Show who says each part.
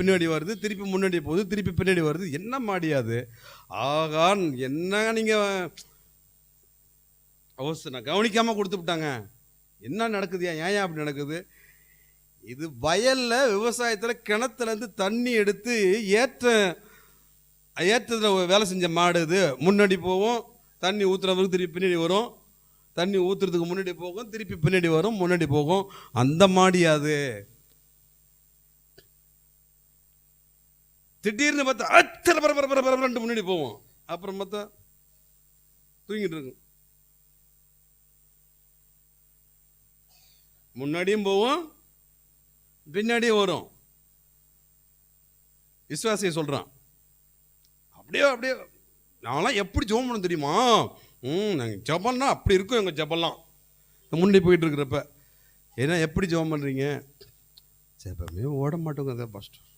Speaker 1: பின்னாடி வருது, திருப்பி முன்னாடி போகுது, திருப்பி பின்னாடி வருது. என்ன மாடியாது? ஆகா, என்ன நீங்கள் நான் கவனிக்காமல் கொடுத்து விட்டாங்க. என்ன நடக்குதுயா? ஏன் அப்படி நடக்குது? இது வயலில் விவசாயத்தில் கிணத்துலேருந்து தண்ணி எடுத்து ஏற்றத்தில் வேலை செஞ்ச மாடு. இது முன்னாடி போகும், தண்ணி ஊற்றுறவருக்கு திருப்பி பின்னாடி வரும், தண்ணி ஊற்றுறதுக்கு முன்னாடி போகும், திருப்பி பின்னாடி வரும், முன்னாடி போகும். அந்த மாடியாது. திடீர்னு பார்த்தா அச்சல பரபரப்பு முன்னாடி போவோம், அப்புறம் பார்த்தா தூங்கிட்டு இருக்கும். முன்னாடியும் போவோம், பின்னாடியும் வரும். விசுவாசியை சொல்றான். அப்படியே அப்படியே நான்லாம் எப்படி ஜெபம் பண்ண தெரியுமா? நாங்கள் ஜெபம்னா அப்படி இருக்கும். எங்கள் ஜெபம்லாம் முன்னாடி போயிட்டு இருக்கிறப்ப, ஏன்னா எப்படி ஜெபம் பண்ணுறீங்க? ஜெபமே ஓட மாட்டோங்க. அதை ஃபஸ்ட்டு